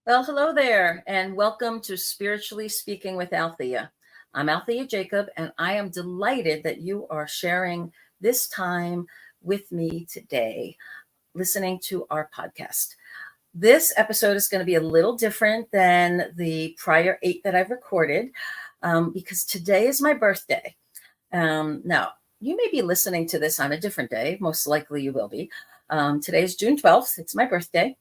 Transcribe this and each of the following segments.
Well, hello there, and welcome to Spiritually Speaking with Alethea. I'm Alethea Jacob, and I am delighted that you are sharing this time with me today, listening to our podcast. This episode is going to be a little different than the prior 8 that I've recorded because today is my birthday. Now, you may be listening to this on a different day. Most likely you will be. Today is June 12th. It's my birthday.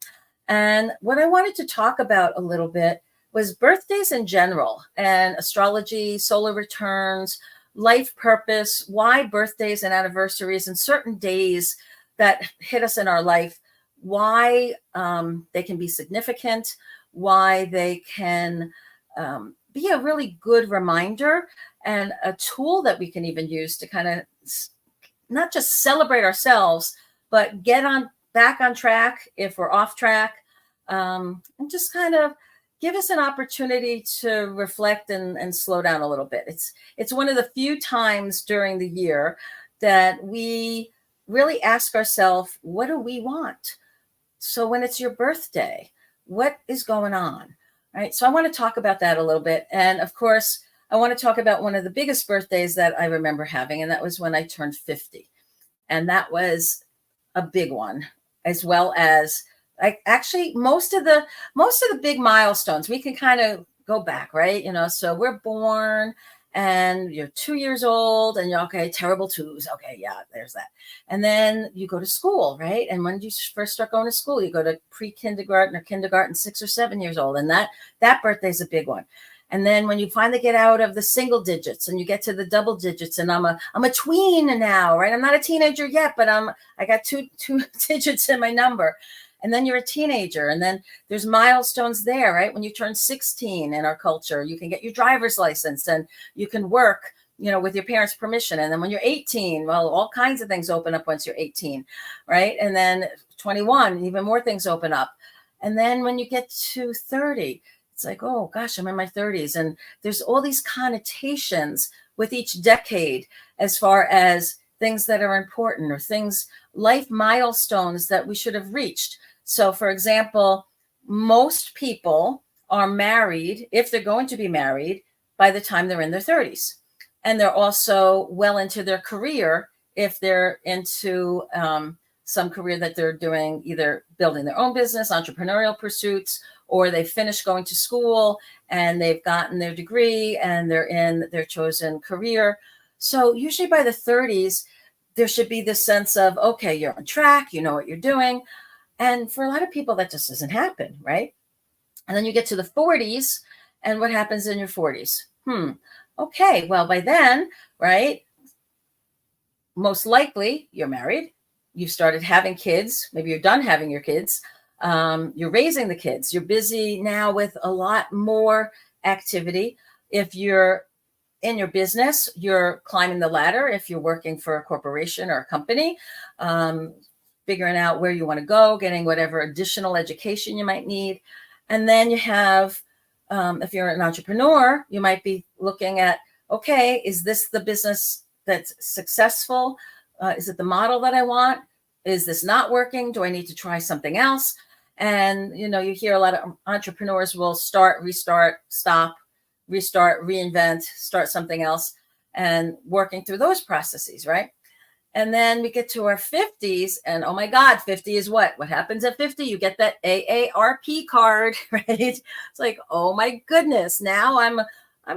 And what I wanted to talk about a little bit was birthdays in general and astrology, solar returns, life purpose, why birthdays and anniversaries and certain days that hit us in our life, why they can be significant, why they can be a really good reminder and a tool that we can even use to kind of not just celebrate ourselves, but get on back on track if we're off track, and just kind of give us an opportunity to reflect and slow down a little bit. It's one of the few times during the year that we really ask ourselves, what do we want? So when it's your birthday, what is going on? All right. So I want to talk about that a little bit. And of course, I want to talk about one of the biggest birthdays that I remember having, and that was when I turned 50. And that was a big one, as well as actually most of the big milestones. We can kind of go back, right? So we're born and you're 2 years old and you're okay, terrible twos. Okay, yeah, there's that. And then you go to school, right? And when you first start going to school, you go to pre-kindergarten or kindergarten, 6 or 7 years old. And that birthday is a big one. And then when you finally get out of the single digits and you get to the double digits, and I'm a tween now, right? I'm not a teenager yet, but I got two digits in my number. And then you're a teenager, and then there's milestones there, right? When you turn 16 in our culture, you can get your driver's license and you can work, with your parents' permission. And then when you're 18, well, all kinds of things open up once you're 18, right? And then 21, even more things open up. And then when you get to 30, it's like, oh gosh, I'm in my 30s. And there's all these connotations with each decade as far as things that are important or things, life milestones that we should have reached. So for example, most people are married, if they're going to be married, by the time they're in their 30s. And they're also well into their career if they're into some career that they're doing, either building their own business, entrepreneurial pursuits, or they finished going to school and they've gotten their degree and they're in their chosen career. So usually by the 30s, there should be this sense of, okay, you're on track, you know what you're doing. And for a lot of people, that just doesn't happen, right? And then you get to the 40s, and what happens in your 40s? Okay, well, by then, right, most likely you're married, you've started having kids, maybe you're done having your kids, you're raising the kids, you're busy now with a lot more activity. If you're in your business, you're climbing the ladder. If you're working for a corporation or a company, figuring out where you want to go, getting whatever additional education you might need. And then you have, if you're an entrepreneur, you might be looking at, okay, is this the business that's successful? Is it the model that I want? Is this not working? Do I need to try something else? And, you hear a lot of entrepreneurs will start, restart, stop, restart, reinvent, start something else, and working through those processes, right? And then we get to our 50s, and oh my God, 50 is what? What happens at 50? You get that AARP card, right? It's like, oh my goodness, now I'm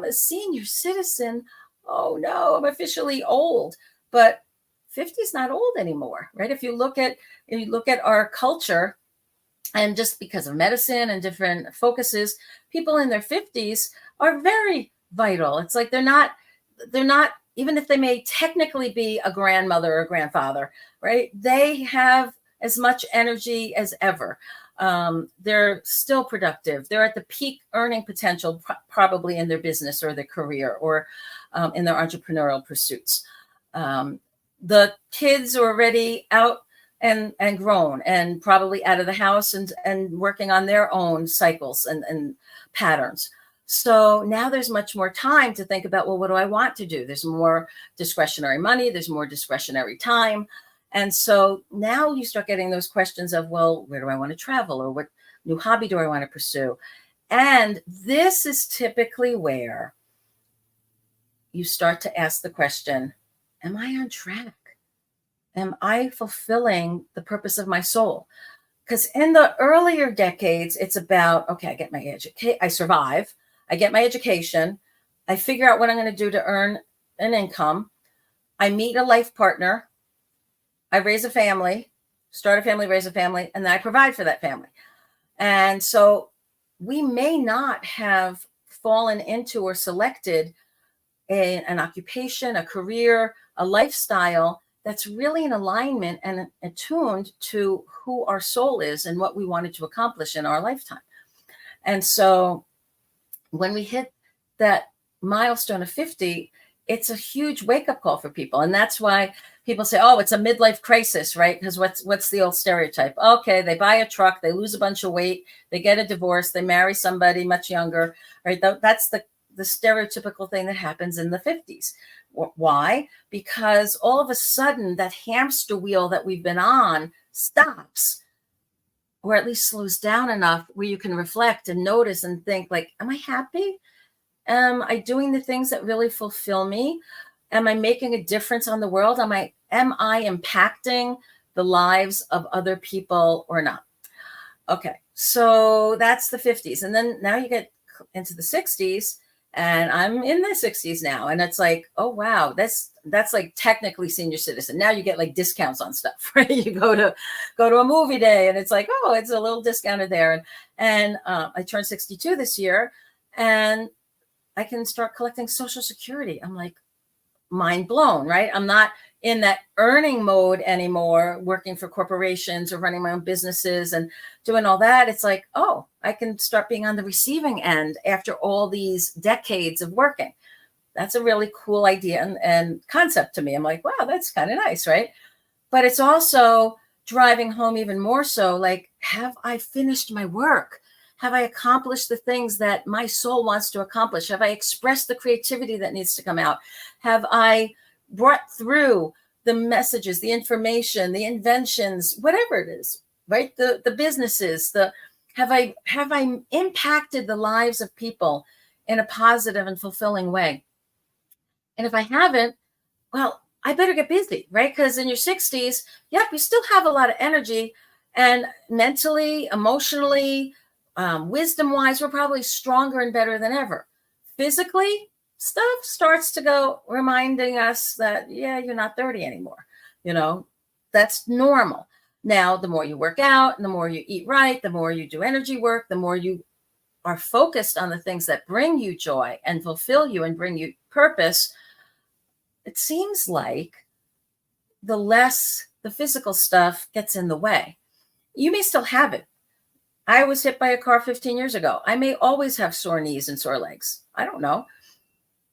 a senior citizen. Oh no, I'm officially old. But 50 is not old anymore, right? If you look at our culture, and just because of medicine and different focuses, people in their 50s are very vital. It's like they're not, even if they may technically be a grandmother or grandfather, right? They have as much energy as ever. They're still productive. They're at the peak earning potential, probably in their business or their career or in their entrepreneurial pursuits. The kids are already out and grown and probably out of the house and working on their own cycles and patterns. So now there's much more time to think about, well, what do I want to do? There's more discretionary money. There's more discretionary time. And so now you start getting those questions of, well, where do I want to travel? Or what new hobby do I want to pursue? And this is typically where you start to ask the question, am I on track? Am I fulfilling the purpose of my soul? Because in the earlier decades, it's about, okay, I get my education, I survive, I get my education, I figure out what I'm going to do to earn an income, I meet a life partner, I raise a family, start a family, raise a family, and then I provide for that family. And so we may not have fallen into or selected an occupation, a career, a lifestyle that's really in alignment and attuned to who our soul is and what we wanted to accomplish in our lifetime. And so when we hit that milestone of 50, it's a huge wake-up call for people. And that's why people say, oh, it's a midlife crisis, right? Because what's the old stereotype? Okay, they buy a truck, they lose a bunch of weight, they get a divorce, they marry somebody much younger, right? That's the stereotypical thing that happens in the 50s. Why? Because all of a sudden that hamster wheel that we've been on stops, or at least slows down enough where you can reflect and notice and think like, am I happy? Am I doing the things that really fulfill me? Am I making a difference on the world? Am I impacting the lives of other people or not? Okay, so that's the 50s. And then now you get into the 60s, and I'm in the 60s now. And it's like, oh, wow, that's like technically senior citizen. Now you get like discounts on stuff, right? You go to a movie day and it's like, oh, it's a little discounted there. And I turned 62 this year, and I can start collecting Social Security. I'm like, mind blown, right? I'm not in that earning mode anymore, working for corporations or running my own businesses and doing all that. It's like, oh, I can start being on the receiving end after all these decades of working. That's a really cool idea and concept to me. I'm like, wow, that's kind of nice, right? But it's also driving home even more so, like, have I finished my work? Have I accomplished the things that my soul wants to accomplish? Have I expressed the creativity that needs to come out? Have I brought through the messages, the information, the inventions, whatever it is, right? The businesses, have I impacted the lives of people in a positive and fulfilling way? And if I haven't, well, I better get busy, right? Because in your 60s, yep, you still have a lot of energy, and mentally, emotionally, wisdom-wise, we're probably stronger and better than ever. Physically, stuff starts to go, reminding us that, yeah, you're not 30 anymore. You know, that's normal. Now, the more you work out, and the more you eat right, the more you do energy work, the more you are focused on the things that bring you joy and fulfill you and bring you purpose, it seems like the less the physical stuff gets in the way. You may still have it. I was hit by a car 15 years ago. I may always have sore knees and sore legs. I don't know.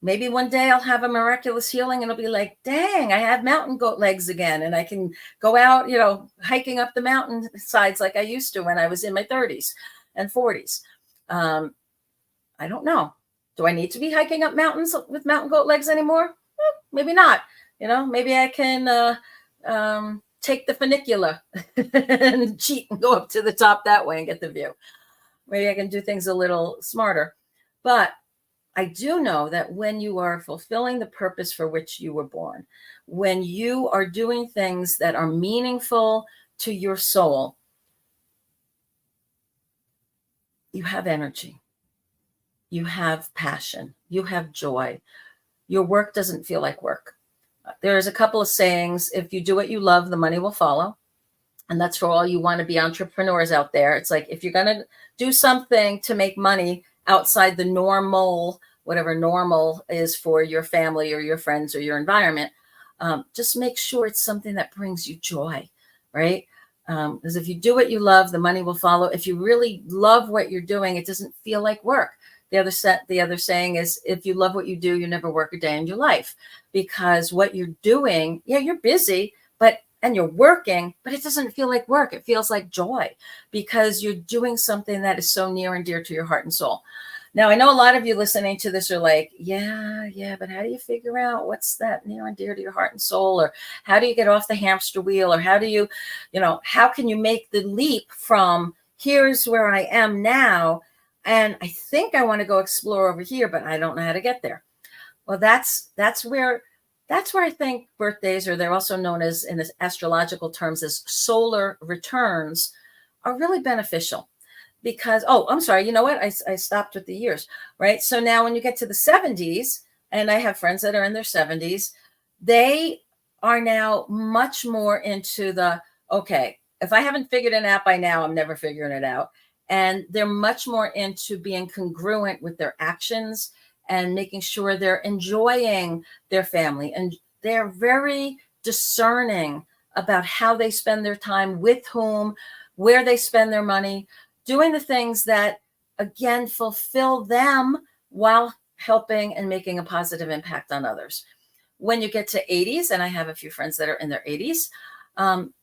Maybe one day I'll have a miraculous healing and it'll be like, dang, I have mountain goat legs again. And I can go out, hiking up the mountain sides like I used to when I was in my 30s and 40s. I don't know. Do I need to be hiking up mountains with mountain goat legs anymore? Maybe not. Maybe I can take the funicular and cheat and go up to the top that way and get the view. Maybe I can do things a little smarter. But I do know that when you are fulfilling the purpose for which you were born, when you are doing things that are meaningful to your soul, you have energy, you have passion, you have joy. Your work doesn't feel like work. There's a couple of sayings: if you do what you love, the money will follow. And that's for all you want to be entrepreneurs out there. It's like, if you're going to do something to make money outside the normal, whatever normal is for your family or your friends or your environment, just make sure it's something that brings you joy, right? Because if you do what you love, the money will follow. If you really love what you're doing, it doesn't feel like work. The other saying is, if you love what you do, you never work a day in your life. Because what you're doing, yeah, you're busy, and you're working, but it doesn't feel like work. It feels like joy, because you're doing something that is so near and dear to your heart and soul. Now, I know a lot of you listening to this are like, yeah, but how do you figure out what's that near and dear to your heart and soul? Or how do you get off the hamster wheel? Or how do you, how can you make the leap from here's where I am now, and I think I want to go explore over here, but I don't know how to get there. Well, that's where I think birthdays, or they're also known as, in the astrological terms, as solar returns, are really beneficial. Because, oh, I'm sorry, you know what? I stopped with the years, right? So now when you get to the 70s, and I have friends that are in their 70s, they are now much more into the, okay, if I haven't figured it out by now, I'm never figuring it out. And they're much more into being congruent with their actions and making sure they're enjoying their family. And they're very discerning about how they spend their time, with whom, where they spend their money, doing the things that, again, fulfill them while helping and making a positive impact on others. When you get to 80s, and I have a few friends that are in their 80s,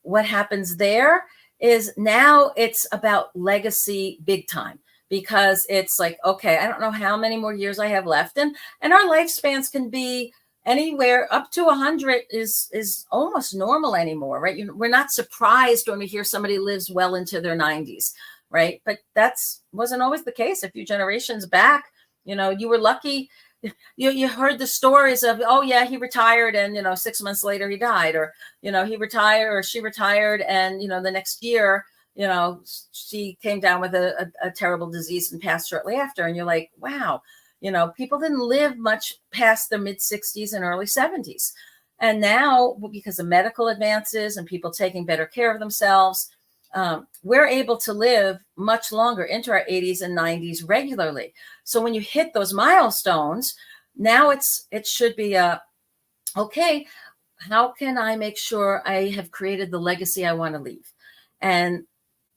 what happens there is now it's about legacy big time, because it's like, okay, I don't know how many more years I have left. And our lifespans can be anywhere up to 100 is almost normal anymore, right? We're not surprised when we hear somebody lives well into their 90s. Right. But wasn't always the case. A few generations back, you were lucky. You heard the stories of, oh, yeah, he retired and, 6 months later he died, or, he retired or she retired. And, the next year, she came down with a terrible disease and passed shortly after. And you're like, wow, people didn't live much past their mid 60s and early 70s. And now, because of medical advances and people taking better care of themselves, we're able to live much longer into our 80s and 90s regularly. So when you hit those milestones, now it should be okay, how can I make sure I have created the legacy I want to leave? And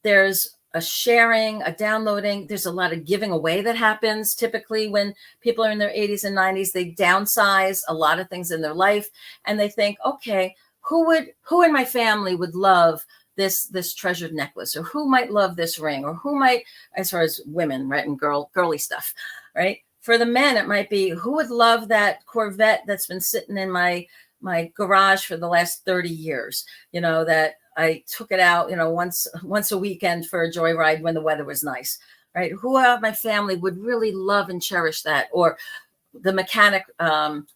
there's a sharing, a downloading. There's a lot of giving away that happens. Typically when people are in their 80s and 90s, they downsize a lot of things in their life. And they think, okay, who in my family would love this treasured necklace, or who might love this ring, or who might, as far as women, right, and girly stuff, right? For the men, it might be, who would love that Corvette that's been sitting in my garage for the last 30 years, that I took it out, once a weekend for a joyride when the weather was nice, right? Who out of my family would really love and cherish that? Or the mechanic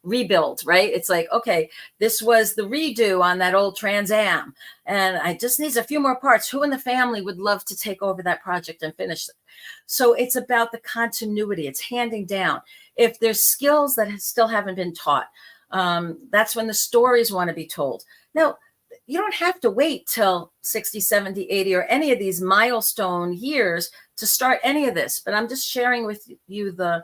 rebuild, right? It's like, okay, this was the redo on that old Trans Am, and I just needs a few more parts. Who in the family would love to take over that project and finish it? So it's about the continuity. It's handing down. If there's skills that still haven't been taught, that's when the stories want to be told. Now, you don't have to wait till 60, 70, 80, or any of these milestone years to start any of this, but I'm just sharing with you the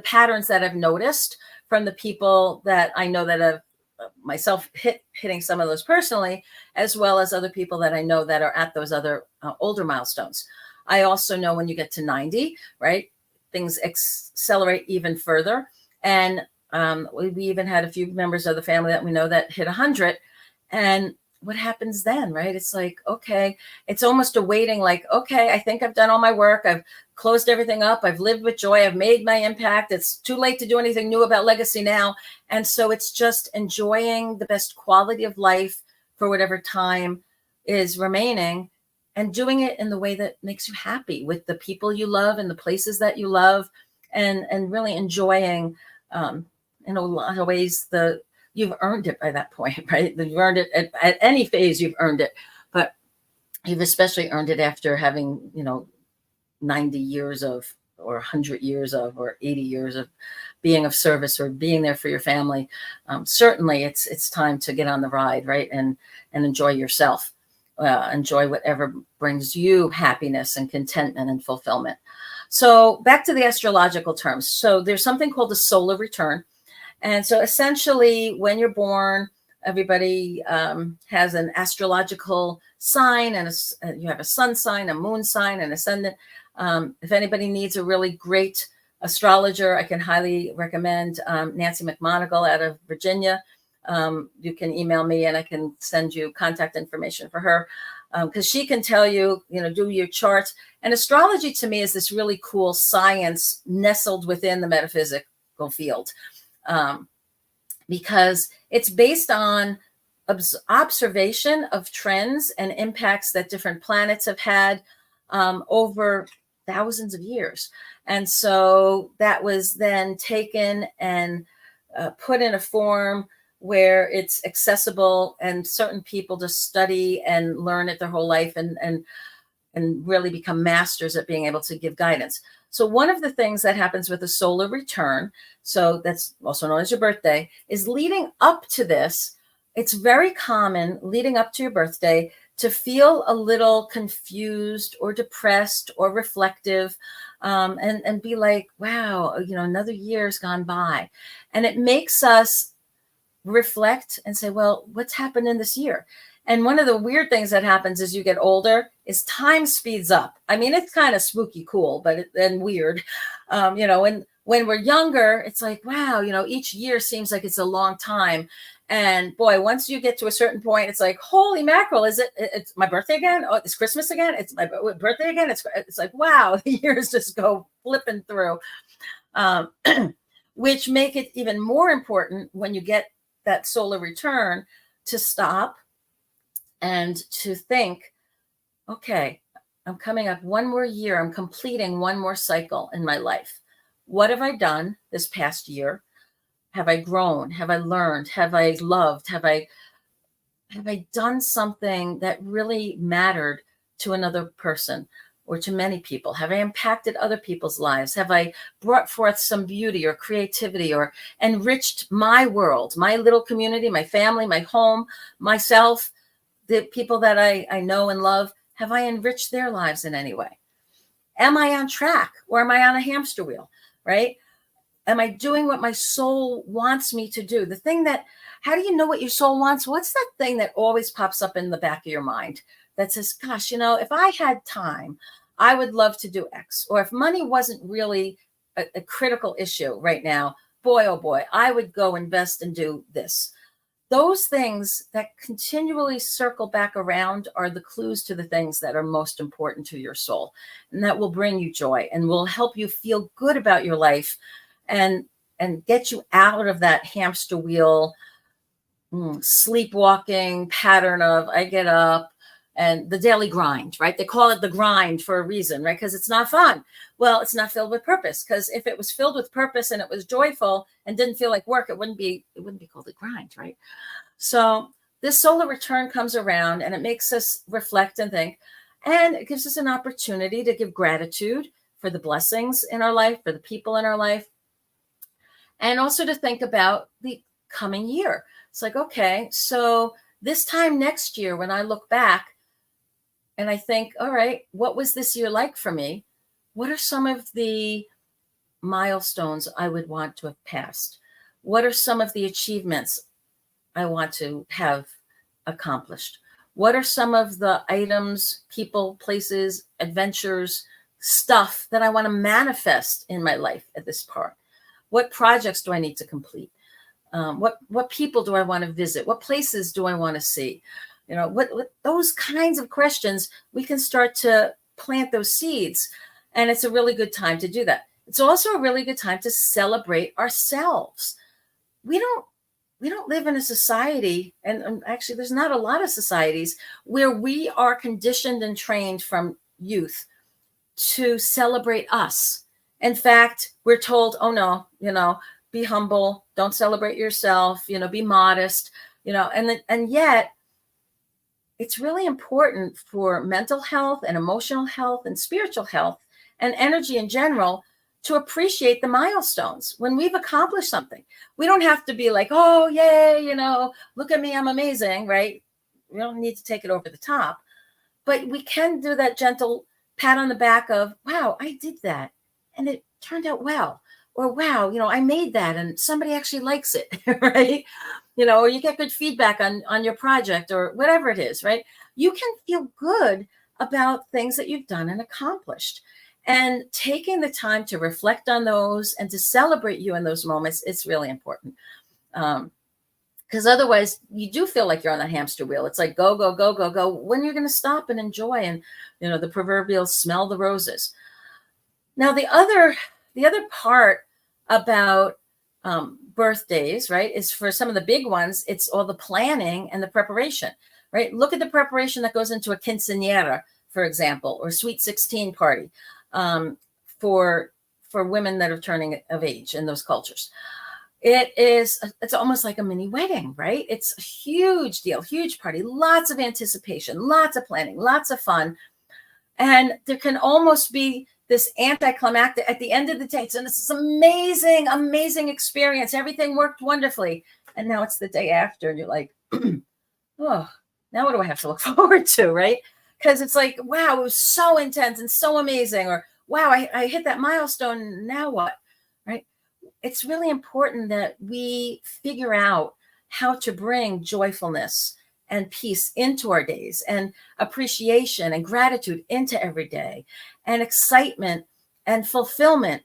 patterns that I've noticed from the people that I know that have myself hitting some of those personally, as well as other people that I know that are at those other older milestones. I also know when you get to 90, right, things accelerate even further. And we even had a few members of the family that we know that hit 100. And what happens then, right? It's like, okay, it's almost a waiting, like, okay, I think I've done all my work. I've closed everything up. I've lived with joy. I've made my impact. It's too late to do anything new about legacy now. And so it's just enjoying the best quality of life for whatever time is remaining, and doing it in the way that makes you happy, with the people you love and the places that you love, and really enjoying, in a lot of ways, you've earned it by that point, right? You've earned it at any phase, you've earned it, but you've especially earned it after having, 90 years of, or 100 years of, or 80 years of being of service, or being there for your family. Certainly it's time to get on the ride, right? And enjoy yourself, enjoy whatever brings you happiness and contentment and fulfillment. So back to the astrological terms. So there's something called a solar return. And so essentially when you're born, everybody has an astrological sign, and you have a sun sign, a moon sign, an ascendant. If anybody needs a really great astrologer, I can highly recommend Nancy McMonigal out of Virginia. You can email me and I can send you contact information for her. because she can tell you, do your charts. And astrology to me is this really cool science nestled within the metaphysical field, because it's based on observation of trends and impacts that different planets have had over thousands of years. And so that was then taken and put in a form where it's accessible and certain people just study and learn it their whole life and really become masters at being able to give guidance. So one of the things that happens with a solar return, so that's also known as your birthday, is leading up to this. It's very common leading up to your birthday to feel a little confused or depressed or reflective, and be like, wow, another year's gone by. And it makes us reflect and say, well, what's happened in this year? And one of the weird things that happens as you get older is time speeds up. I mean, it's kind of spooky cool, and weird. When we're younger, it's like, wow, each year seems like it's a long time. And boy, once you get to a certain point, it's like, holy mackerel, it's my birthday again? Oh, it's Christmas again? It's my birthday again? It's like, wow, the years just go flipping through, which make it even more important when you get that solar return to stop and to think, okay, I'm coming up one more year. I'm completing one more cycle in my life. What have I done this past year? Have I grown? Have I learned? Have I loved? Have I done something that really mattered to another person or to many people? Have I impacted other people's lives? Have I brought forth some beauty or creativity or enriched my world, my little community, my family, my home, myself, the people that I know and love? Have I enriched their lives in any way? Am I on track or am I on a hamster wheel, right? Am I doing what my soul wants me to do? The thing that, how do you know what your soul wants? What's that thing that always pops up in the back of your mind that says, gosh, if I had time, I would love to do X. Or if money wasn't really a critical issue right now, boy, oh boy, I would go invest and do this. Those things that continually circle back around are the clues to the things that are most important to your soul. And that will bring you joy and will help you feel good about your life and get you out of that hamster wheel, sleepwalking pattern of I get up and the daily grind, right? They call it the grind for a reason, right? Because it's not fun. Well, it's not filled with purpose, because if it was filled with purpose and it was joyful and didn't feel like work, it wouldn't be called a grind, right? So this solar return comes around and it makes us reflect and think, and it gives us an opportunity to give gratitude for the blessings in our life, for the people in our life, and also to think about the coming year. It's like, okay, so this time next year, when I look back and I think, all right, what was this year like for me? What are some of the milestones I would want to have passed? What are some of the achievements I want to have accomplished? What are some of the items, people, places, adventures, stuff that I want to manifest in my life at this part? What projects do I need to complete? What people do I want to visit? What places do I want to see? What those kinds of questions, we can start to plant those seeds. And it's a really good time to do that. It's also a really good time to celebrate ourselves. We don't live in a society, and actually there's not a lot of societies where we are conditioned and trained from youth to celebrate us. In fact, we're told, oh no, be humble, don't celebrate yourself, be modest, and yet it's really important for mental health and emotional health and spiritual health and energy in general to appreciate the milestones when we've accomplished something. We don't have to be like, oh, yay, look at me, I'm amazing, right? We don't need to take it over the top, but we can do that gentle pat on the back of, wow, I did that and it turned out well. Or, wow, I made that and somebody actually likes it, right? Or you get good feedback on your project or whatever it is, right? You can feel good about things that you've done and accomplished. And taking the time to reflect on those and to celebrate you in those moments, it's really important. Because otherwise you do feel like you're on a hamster wheel. It's like go, go, go, go, go. When you're going to stop and enjoy and, the proverbial smell the roses. Now, the other part about birthdays, right, is for some of the big ones, it's all the planning and the preparation, right? Look at the preparation that goes into a quinceañera, for example, or sweet 16 party for women that are turning of age in those cultures. It's almost like a mini wedding, right? It's a huge deal, huge party, lots of anticipation, lots of planning, lots of fun. And there can almost be this anticlimactic at the end of the day. So it's this amazing, amazing experience. Everything worked wonderfully. And now it's the day after, and you're like, oh, now what do I have to look forward to, right? Because it's like, wow, it was so intense and so amazing. Or, wow, I hit that milestone. Now what, right? It's really important that we figure out how to bring joyfulness and peace into our days, and appreciation and gratitude into every day, and excitement and fulfillment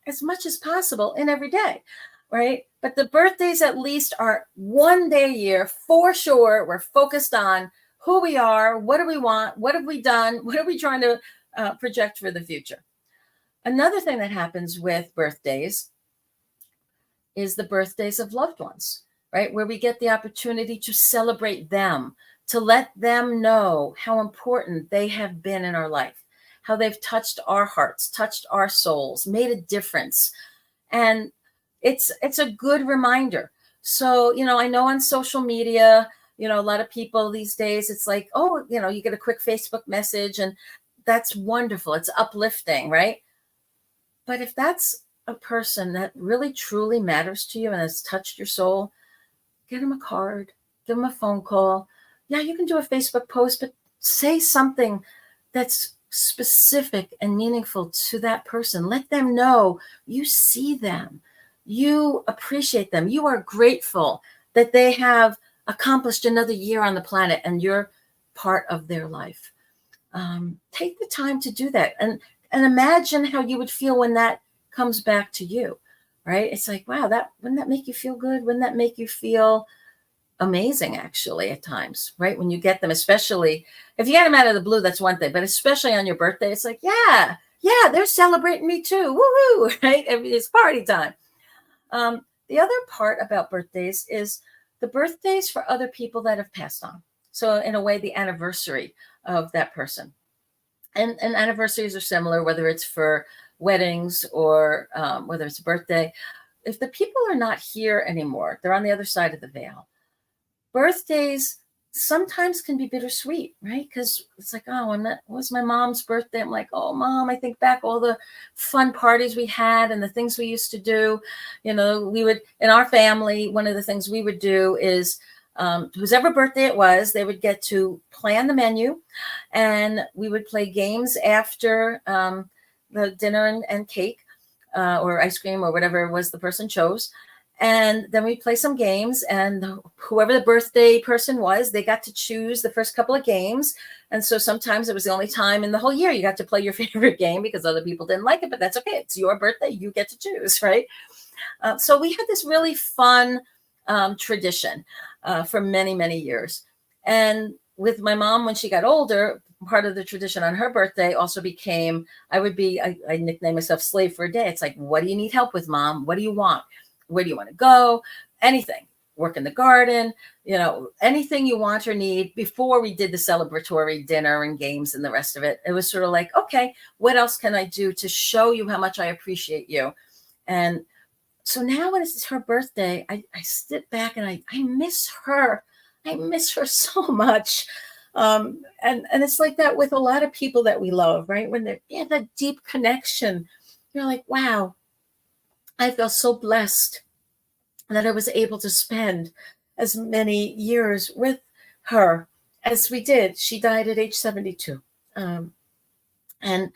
as much as possible in every day, right? But the birthdays at least are one day a year for sure. We're focused on who we are, what do we want, what have we done, what are we trying to project for the future. Another thing that happens with birthdays is the birthdays of loved ones, right? Where we get the opportunity to celebrate them, to let them know how important they have been in our life, how they've touched our hearts, touched our souls, made a difference. And it's a good reminder. So, I know on social media, a lot of people these days, it's like, oh, you get a quick Facebook message and that's wonderful. It's uplifting, right? But if that's a person that really truly matters to you and has touched your soul, get them a card, give them a phone call. Yeah, you can do a Facebook post, but say something that's specific and meaningful to that person. Let them know you see them, you appreciate them, you are grateful that they have accomplished another year on the planet and you're part of their life. Take the time to do that, and imagine how you would feel when that comes back to you, right? It's like, wow, wouldn't that make you feel good? Wouldn't that make you feel amazing, actually, at times, right? When you get them, especially if you get them out of the blue, that's one thing, but especially on your birthday, it's like, yeah, they're celebrating me too. Woohoo, right? It's party time. The other part about birthdays is the birthdays for other people that have passed on. So in a way, the anniversary of that person. And anniversaries are similar, whether it's for weddings or whether it's a birthday. If the people are not here anymore, they're on the other side of the veil. Birthdays sometimes can be bittersweet, right? Because it's like, oh, it was my mom's birthday. I'm like, oh, Mom, I think back all the fun parties we had and the things we used to do. We would, in our family, one of the things we would do is whoever birthday it was, they would get to plan the menu, and we would play games after the dinner and cake or ice cream or whatever it was the person chose. And then we play some games, and whoever the birthday person was, they got to choose the first couple of games. And so sometimes it was the only time in the whole year you got to play your favorite game because other people didn't like it, but that's okay. It's your birthday. You get to choose, right? So we had this really fun tradition for many, many years. And with my mom, when she got older, part of the tradition on her birthday also became, I nicknamed myself Slave for a Day. It's like, what do you need help with, Mom? What do you want? Where do you want to go? Anything. Work in the garden, anything you want or need. Before we did the celebratory dinner and games and the rest of it, it was sort of like, okay, what else can I do to show you how much I appreciate you? And so now when it's her birthday, I sit back and I miss her. I miss her so much. And it's like that with a lot of people that we love, right? When they're in that deep connection, you're like, wow, I feel so blessed that I was able to spend as many years with her as we did. She died at age 72. And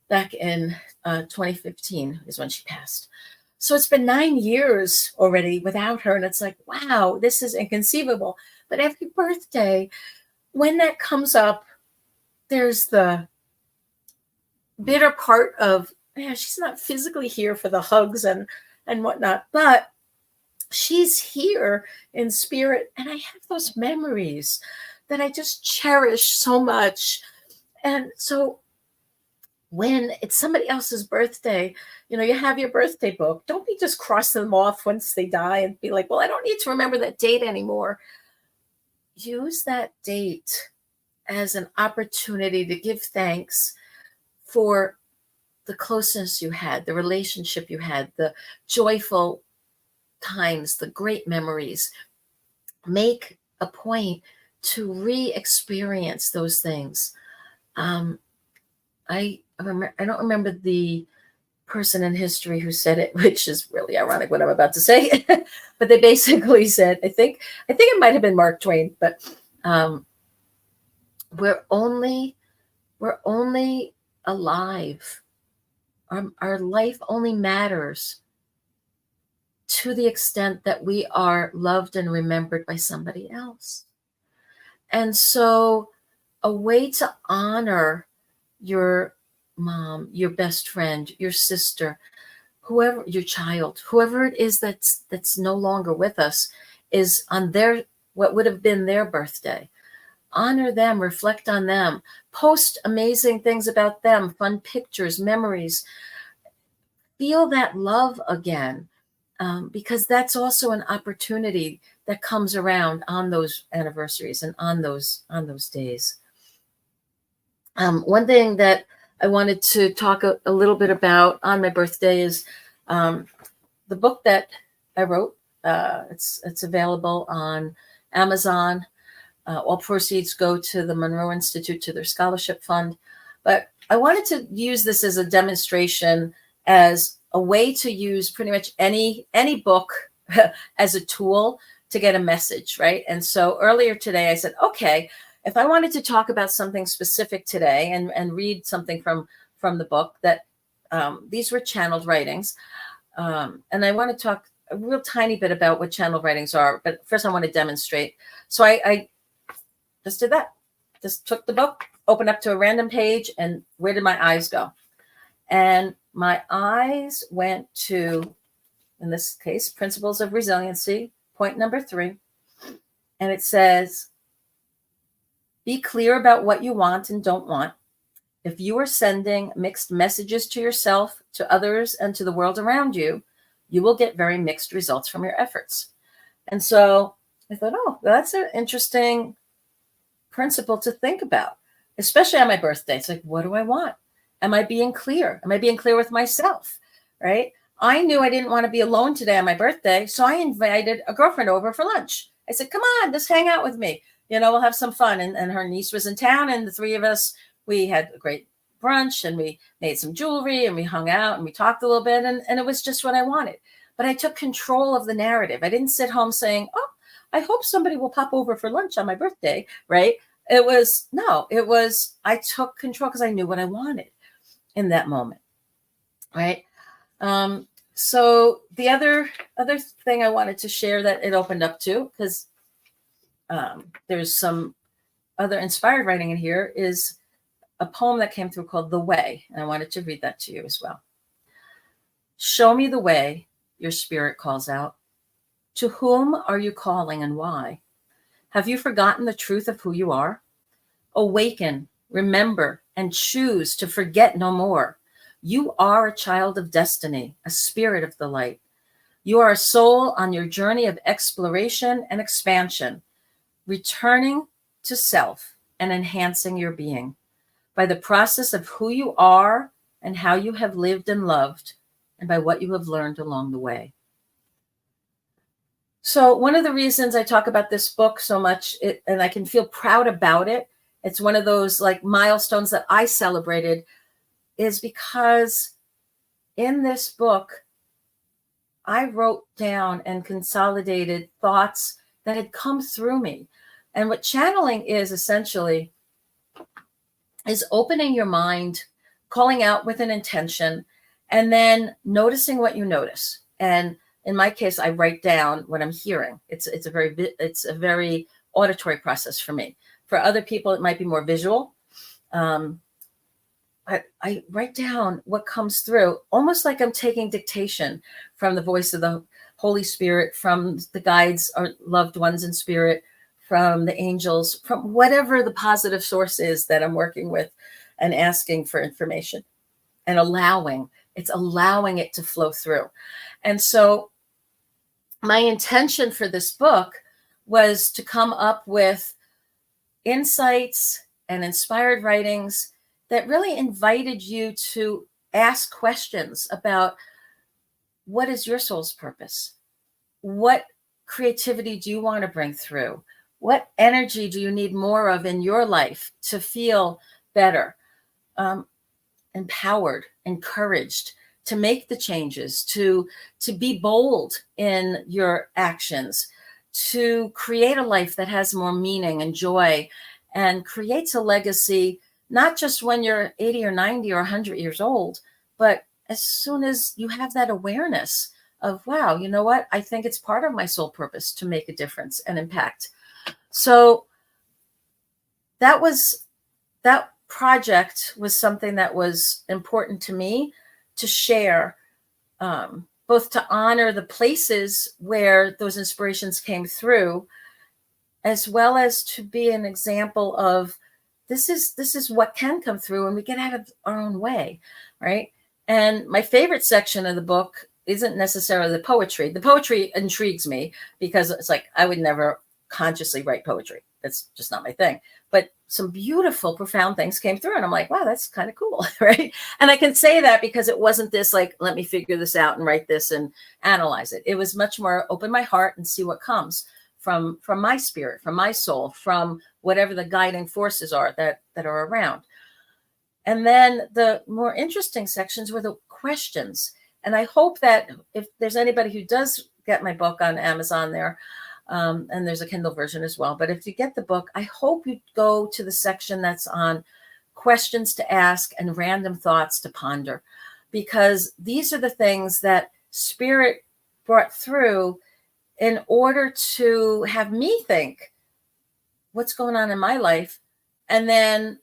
back in 2015 is when she passed. So it's been 9 years already without her. And it's like, wow, this is inconceivable. But every birthday, when that comes up, there's the bitter part of, yeah, she's not physically here for the hugs and whatnot, but she's here in spirit. And I have those memories that I just cherish so much. And so when it's somebody else's birthday, you have your birthday book. Don't be just crossing them off once they die and be like, well, I don't need to remember that date anymore. Use that date as an opportunity to give thanks for the closeness you had, the relationship you had, the joyful times, the great memories. Make a point to re-experience those things. I don't remember the person in history who said it, which is really ironic what I'm about to say. But they basically said, I think it might have been Mark Twain, but we're only alive. Our life only matters to the extent that we are loved and remembered by somebody else. And so a way to honor your mom, your best friend, your sister, whoever, your child, whoever it is that's no longer with us, is on what would have been their birthday. Honor them, reflect on them, post amazing things about them, fun pictures, memories. Feel that love again, because that's also an opportunity that comes around on those anniversaries and on those days. One thing that I wanted to talk a little bit about on my birthday is the book that I wrote. It's available on Amazon. All proceeds go to the Monroe Institute, to their scholarship fund. But I wanted to use this as a demonstration, as a way to use pretty much any book as a tool to get a message, right? And so earlier today I said, okay, if I wanted to talk about something specific today and read something from the book, that these were channeled writings. And I want to talk a real tiny bit about what channeled writings are, but first I want to demonstrate. So I just did that. Just took the book, opened up to a random page, and where did my eyes go? And my eyes went to, in this case, Principles of Resiliency, point number 3. And it says, be clear about what you want and don't want. If you are sending mixed messages to yourself, to others, and to the world around you, you will get very mixed results from your efforts. And so I thought, oh, that's an interesting principle to think about, especially on my birthday. It's like, what do I want? Am I being clear? Am I being clear with myself? Right? I knew I didn't want to be alone today on my birthday, so I invited a girlfriend over for lunch. I said, come on, just hang out with me. We'll have some fun. And her niece was in town, and the three of us, we had a great brunch, and we made some jewelry, and we hung out, and we talked a little bit, and it was just what I wanted. But I took control of the narrative. I didn't sit home saying, oh, I hope somebody will pop over for lunch on my birthday, right? I took control because I knew what I wanted in that moment, right? So the other thing I wanted to share that it opened up to, because there's some other inspired writing in here, is a poem that came through called The Way. And I wanted to read that to you as well. Show me the way, your spirit calls out. To whom are you calling and why? Have you forgotten the truth of who you are? Awaken, remember, and choose to forget no more. You are a child of destiny, a spirit of the light. You are a soul on your journey of exploration and expansion, returning to self and enhancing your being by the process of who you are and how you have lived and loved, and by what you have learned along the way. So one of the reasons I talk about this book so much, and I can feel proud about it, it's one of those like milestones that I celebrated, is because in this book, I wrote down and consolidated thoughts that had come through me. And what channeling is essentially is opening your mind, calling out with an intention, and then noticing what you notice. And in my case, I write down what I'm hearing. It's a very auditory process for me. For other people, it might be more visual. I write down what comes through, almost like I'm taking dictation from the voice of the Holy Spirit, from the guides or loved ones in spirit, from the angels, from whatever the positive source is that I'm working with and asking for information and allowing it to flow through. And so my intention for this book was to come up with insights and inspired writings that really invited you to ask questions about, what is your soul's purpose? What creativity do you want to bring through? What energy do you need more of in your life to feel better, empowered, encouraged to make the changes, to be bold in your actions, to create a life that has more meaning and joy and creates a legacy, not just when you're 80 or 90 or 100 years old, but as soon as you have that awareness of, wow, you know what? I think it's part of my soul purpose to make a difference and impact. So that project was something that was important to me to share, both to honor the places where those inspirations came through, as well as to be an example of this is what can come through when we get out of our own way, right? And my favorite section of the book isn't necessarily the poetry. The poetry intrigues me because it's like, I would never consciously write poetry. That's just not my thing. But some beautiful, profound things came through. And I'm like, wow, that's kind of cool, right? And I can say that because it wasn't this like, let me figure this out and write this and analyze it. It was much more open my heart and see what comes from my spirit, from my soul, from whatever the guiding forces are that are around. And then the more interesting sections were the questions. And I hope that if there's anybody who does get my book on Amazon there, and there's a Kindle version as well, but if you get the book, I hope you go to the section that's on questions to ask and random thoughts to ponder, because these are the things that Spirit brought through in order to have me think, what's going on in my life? And then,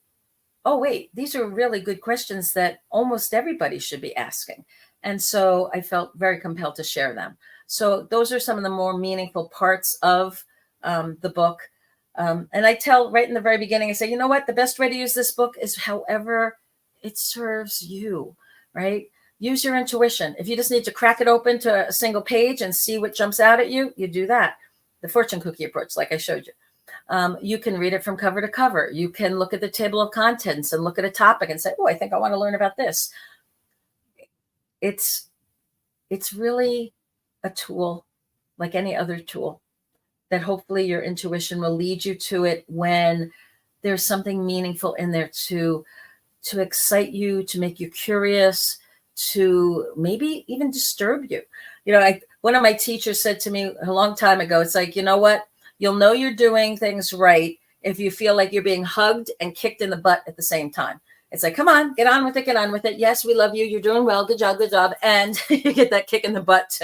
oh, wait, these are really good questions that almost everybody should be asking. And so I felt very compelled to share them. So those are some of the more meaningful parts of the book. And I tell right in the very beginning, I say, you know what? The best way to use this book is however it serves you, right? Use your intuition. If you just need to crack it open to a single page and see what jumps out at you, you do that. The fortune cookie approach, like I showed you. You can read it from cover to cover. You can look at the table of contents and look at a topic and say, oh, I think I want to learn about this. It's really a tool like any other tool that hopefully your intuition will lead you to it when there's something meaningful in there to excite you, to make you curious, to maybe even disturb you. You know, one of my teachers said to me a long time ago, it's like, you know what? You'll know you're doing things right if you feel like you're being hugged and kicked in the butt at the same time. It's like, come on, get on with it, get on with it. Yes, we love you. You're doing well. Good job, good job. And you get that kick in the butt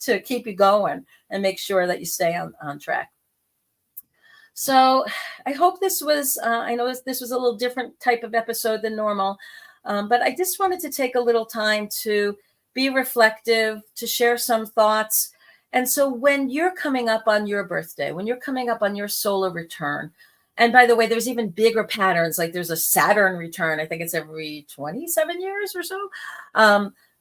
to keep you going and make sure that you stay on track. So I hope this was, I know this was a little different type of episode than normal, but I just wanted to take a little time to be reflective, to share some thoughts. And so when you're coming up on your birthday, when you're coming up on your solar return, and by the way, there's even bigger patterns, like there's a Saturn return. I think it's every 27 years or so.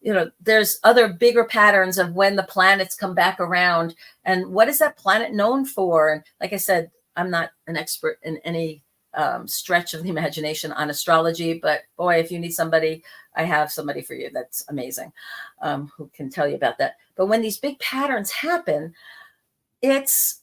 You know, there's other bigger patterns of when the planets come back around and what is that planet known for? And like I said, I'm not an expert in any stretch of the imagination on astrology, but boy, if you need somebody, I have somebody for you. That's amazing, who can tell you about that. But when these big patterns happen, it's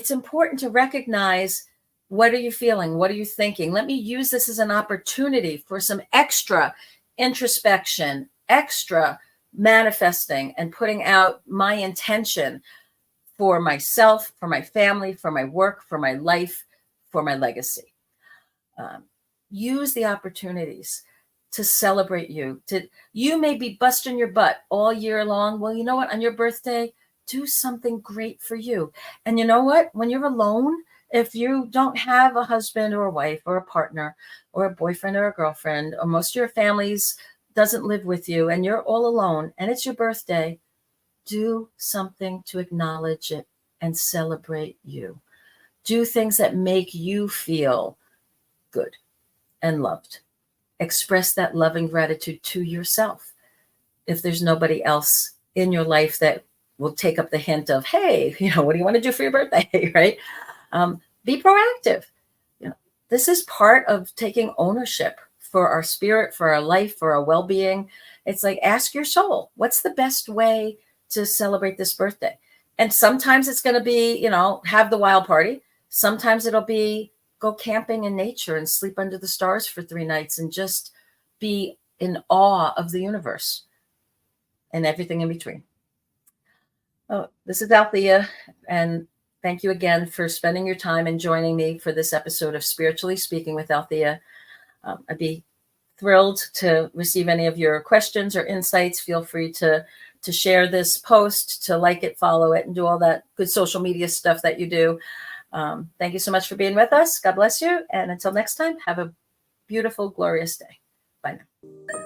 important to recognize, what are you feeling? What are you thinking? Let me use this as an opportunity for some extra introspection, extra manifesting, and putting out my intention for myself, for my family, for my work, for my life, for my legacy. Use the opportunities to celebrate you. You may be busting your butt all year long. Well, you know what? On your birthday, do something great for you. And you know what? When you're alone, if you don't have a husband or a wife or a partner or a boyfriend or a girlfriend, or most of your families doesn't live with you and you're all alone and it's your birthday, Do something to acknowledge it and celebrate you. Do things that make you feel good and loved. Express that loving gratitude to yourself. If there's nobody else in your life that will take up the hint of, hey, what do you want to do for your birthday, right? Be proactive. This is part of taking ownership for our spirit, for our life, for our well-being. It's like, ask your soul, what's the best way to celebrate this birthday? And sometimes it's going to be, have the wild party. Sometimes it'll be go camping in nature and sleep under the stars for 3 nights and just be in awe of the universe and everything in between. Oh, this is Alethea, and thank you again for spending your time and joining me for this episode of Spiritually Speaking with Alethea. I'd be thrilled to receive any of your questions or insights. Feel free to share this post, to like it, follow it, and do all that good social media stuff that you do. Thank you so much for being with us. God bless you. And until next time, have a beautiful, glorious day. Bye now.